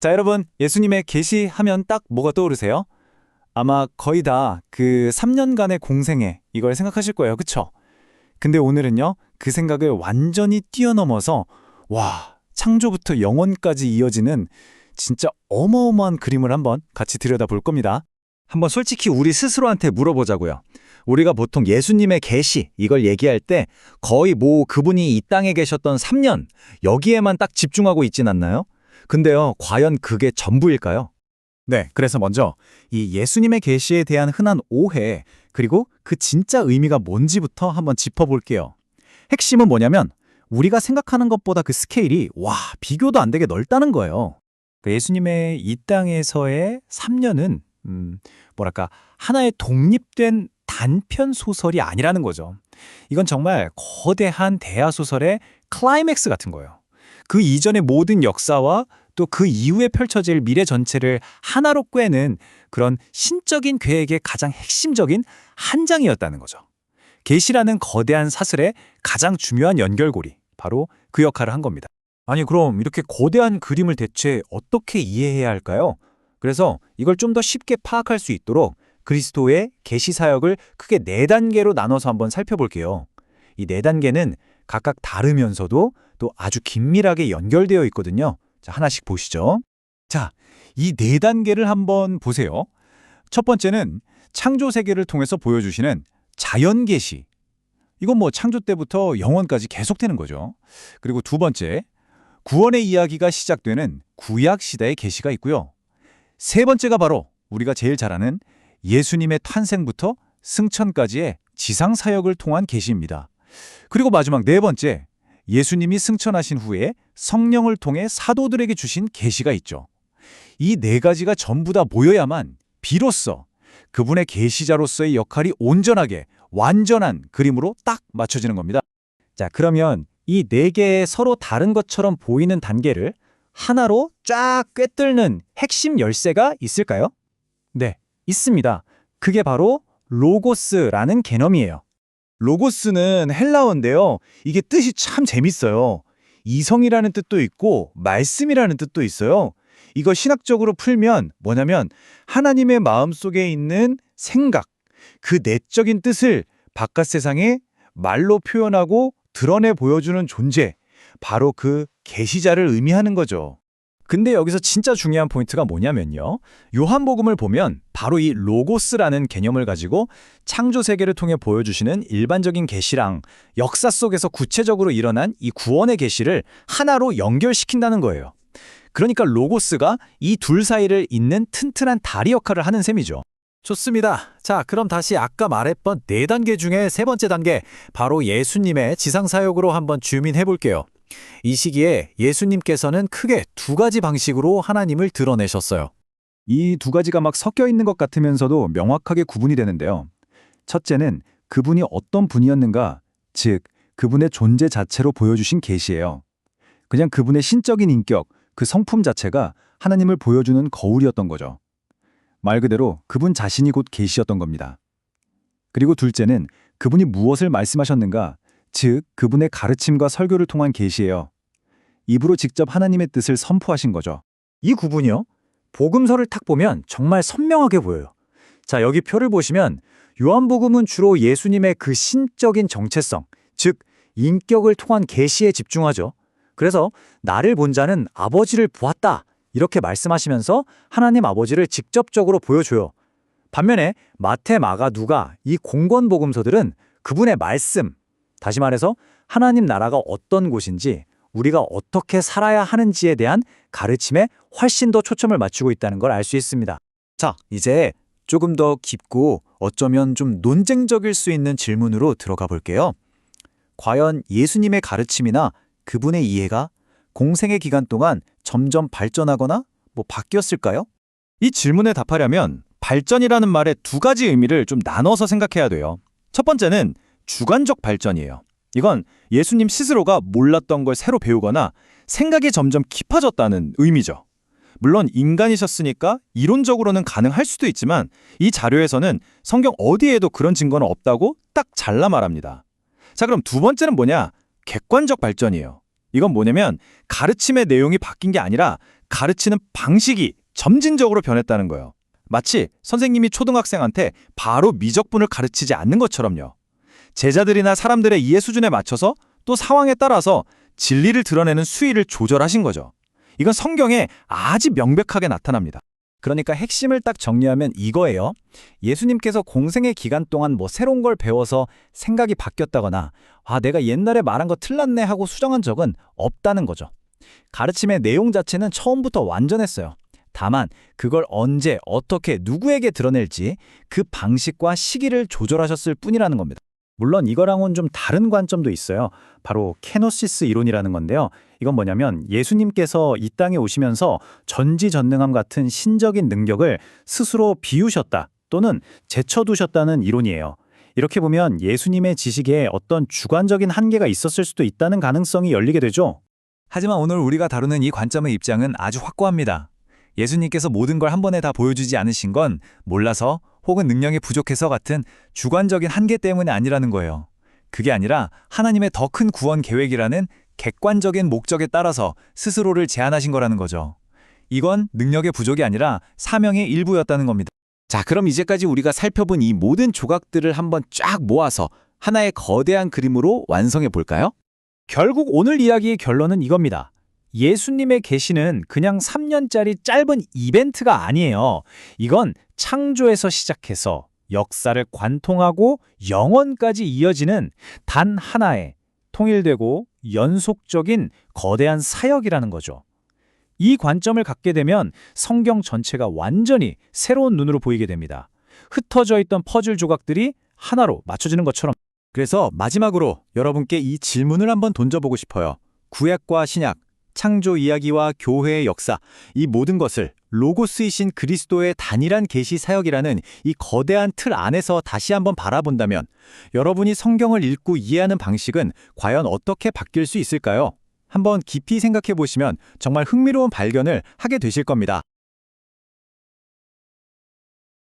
자, 여러분, 예수님의 계시 하면 딱 뭐가 떠오르세요? 아마 거의 다 그 3년간의 공생애 이걸 생각하실 거예요. 그쵸? 근데 오늘은요, 그 생각을 완전히 뛰어넘어서 와, 창조부터 영원까지 이어지는 진짜 어마어마한 그림을 한번 같이 들여다볼 겁니다. 한번 솔직히 우리 스스로한테 물어보자고요. 우리가 보통 예수님의 계시 이걸 얘기할 때 거의 그분이 이 땅에 계셨던 3년 여기에만 딱 집중하고 있진 않나요? 근데요, 과연 그게 전부일까요? 네, 그래서 먼저 이 예수님의 계시에 대한 흔한 오해, 그리고 그 진짜 의미가 뭔지부터 한번 짚어볼게요. 핵심은 뭐냐면 우리가 생각하는 것보다 그 스케일이 비교도 안 되게 넓다는 거예요. 그 예수님의 이 땅에서의 3년은 뭐랄까 하나의 독립된 단편 소설이 아니라는 거죠. 이건 정말 거대한 대하 소설의 클라이맥스 같은 거예요. 그 이전의 모든 역사와 또 그 이후에 펼쳐질 미래 전체를 하나로 꿰는 그런 신적인 계획의 가장 핵심적인 한 장이었다는 거죠. 계시라는 거대한 사슬의 가장 중요한 연결고리, 바로 그 역할을 한 겁니다. 아니, 그럼 이렇게 거대한 그림을 대체 어떻게 이해해야 할까요? 그래서 이걸 좀 더 쉽게 파악할 수 있도록 그리스도의 계시 사역을 크게 4단계로 나눠서 한번 살펴볼게요. 이 4단계는 각각 다르면서도 또 아주 긴밀하게 연결되어 있거든요. 자, 하나씩 보시죠. 자, 이 4단계를 한번 보세요. 첫 번째는 창조 세계를 통해서 보여주시는 자연 계시. 이건 창조 때부터 영원까지 계속되는 거죠. 그리고 두 번째, 구원의 이야기가 시작되는 구약 시대의 계시가 있고요. 세 번째가 바로 우리가 제일 잘 아는 예수님의 탄생부터 승천까지의 지상 사역을 통한 계시입니다. 그리고 마지막 4번째, 예수님이 승천하신 후에 성령을 통해 사도들에게 주신 계시가 있죠. 이 4가지가 전부 다 모여야만 비로소 그분의 계시자로서의 역할이 온전하게 완전한 그림으로 딱 맞춰지는 겁니다. 자, 그러면 이 4개의 서로 다른 것처럼 보이는 단계를 하나로 쫙 꿰뚫는 핵심 열쇠가 있을까요? 네, 있습니다. 그게 바로 로고스라는 개념이에요. 로고스는 헬라어인데요. 이게 뜻이 참 재밌어요. 이성이라는 뜻도 있고 말씀이라는 뜻도 있어요. 이거 신학적으로 풀면 뭐냐면 하나님의 마음속에 있는 생각, 그 내적인 뜻을 바깥 세상에 말로 표현하고 드러내 보여주는 존재, 바로 그 계시자를 의미하는 거죠. 근데 여기서 진짜 중요한 포인트가 뭐냐면요. 요한복음을 보면 바로 이 로고스라는 개념을 가지고 창조 세계를 통해 보여주시는 일반적인 계시랑 역사 속에서 구체적으로 일어난 이 구원의 계시를 하나로 연결시킨다는 거예요. 그러니까 로고스가 이 둘 사이를 잇는 튼튼한 다리 역할을 하는 셈이죠. 좋습니다. 자, 그럼 다시 아까 말했던 4단계 중에 세 번째 단계, 바로 예수님의 지상사역으로 한번 줌인해 볼게요. 이 시기에 예수님께서는 크게 2가지 방식으로 하나님을 드러내셨어요. 이 2가지가 막 섞여 있는 것 같으면서도 명확하게 구분이 되는데요. 첫째는 그분이 어떤 분이었는가, 즉 그분의 존재 자체로 보여주신 계시예요. 그냥 그분의 신적인 인격, 그 성품 자체가 하나님을 보여주는 거울이었던 거죠. 말 그대로 그분 자신이 곧 계시였던 겁니다. 그리고 둘째는 그분이 무엇을 말씀하셨는가, 즉 그분의 가르침과 설교를 통한 계시예요. 입으로 직접 하나님의 뜻을 선포하신 거죠. 이 구분이요. 복음서를 딱 보면 정말 선명하게 보여요. 자, 여기 표를 보시면 요한복음은 주로 예수님의 그 신적인 정체성, 즉 인격을 통한 계시에 집중하죠. 그래서 나를 본 자는 아버지를 보았다 이렇게 말씀하시면서 하나님 아버지를 직접적으로 보여줘요. 반면에 마태, 마가, 누가 이 공권복음서들은 그분의 말씀, 다시 말해서 하나님 나라가 어떤 곳인지 우리가 어떻게 살아야 하는지에 대한 가르침에 훨씬 더 초점을 맞추고 있다는 걸 알 수 있습니다. 자, 이제 조금 더 깊고 어쩌면 좀 논쟁적일 수 있는 질문으로 들어가 볼게요. 과연 예수님의 가르침이나 그분의 이해가 공생의 기간 동안 점점 발전하거나 바뀌었을까요? 이 질문에 답하려면 발전이라는 말의 2가지 의미를 좀 나눠서 생각해야 돼요. 첫 번째는 주관적 발전이에요. 이건 예수님 스스로가 몰랐던 걸 새로 배우거나 생각이 점점 깊어졌다는 의미죠. 물론 인간이셨으니까 이론적으로는 가능할 수도 있지만 이 자료에서는 성경 어디에도 그런 증거는 없다고 딱 잘라 말합니다. 자, 그럼 두 번째는 뭐냐? 객관적 발전이에요. 이건 뭐냐면 가르침의 내용이 바뀐 게 아니라 가르치는 방식이 점진적으로 변했다는 거예요. 마치 선생님이 초등학생한테 바로 미적분을 가르치지 않는 것처럼요. 제자들이나 사람들의 이해 수준에 맞춰서 또 상황에 따라서 진리를 드러내는 수위를 조절하신 거죠. 이건 성경에 아주 명백하게 나타납니다. 그러니까 핵심을 딱 정리하면 이거예요. 예수님께서 공생의 기간 동안 뭐 새로운 걸 배워서 생각이 바뀌었다거나 내가 옛날에 말한 거 틀렸네 하고 수정한 적은 없다는 거죠. 가르침의 내용 자체는 처음부터 완전했어요. 다만 그걸 언제, 어떻게, 누구에게 드러낼지 그 방식과 시기를 조절하셨을 뿐이라는 겁니다. 물론 이거랑은 좀 다른 관점도 있어요. 바로 케노시스 이론이라는 건데요. 이건 뭐냐면 예수님께서 이 땅에 오시면서 전지전능함 같은 신적인 능력을 스스로 비우셨다 또는 제쳐두셨다는 이론이에요. 이렇게 보면 예수님의 지식에 어떤 주관적인 한계가 있었을 수도 있다는 가능성이 열리게 되죠. 하지만 오늘 우리가 다루는 이 관점의 입장은 아주 확고합니다. 예수님께서 모든 걸 한 번에 다 보여주지 않으신 건 몰라서 혹은 능력이 부족해서 같은 주관적인 한계 때문이 아니라는 거예요. 그게 아니라 하나님의 더 큰 구원 계획이라는 객관적인 목적에 따라서 스스로를 제한하신 거라는 거죠. 이건 능력의 부족이 아니라 사명의 일부였다는 겁니다. 자, 그럼 이제까지 우리가 살펴본 이 모든 조각들을 한번 쫙 모아서 하나의 거대한 그림으로 완성해 볼까요? 결국 오늘 이야기의 결론은 이겁니다. 예수님의 계시는 그냥 3년짜리 짧은 이벤트가 아니에요. 이건 창조에서 시작해서 역사를 관통하고 영원까지 이어지는 단 하나의 통일되고 연속적인 거대한 사역이라는 거죠. 이 관점을 갖게 되면 성경 전체가 완전히 새로운 눈으로 보이게 됩니다. 흩어져 있던 퍼즐 조각들이 하나로 맞춰지는 것처럼. 그래서 마지막으로 여러분께 이 질문을 한번 던져보고 싶어요. 구약과 신약, 창조 이야기와 교회의 역사, 이 모든 것을 로고스이신 그리스도의 단일한 계시 사역이라는 이 거대한 틀 안에서 다시 한번 바라본다면 여러분이 성경을 읽고 이해하는 방식은 과연 어떻게 바뀔 수 있을까요? 한번 깊이 생각해 보시면 정말 흥미로운 발견을 하게 되실 겁니다.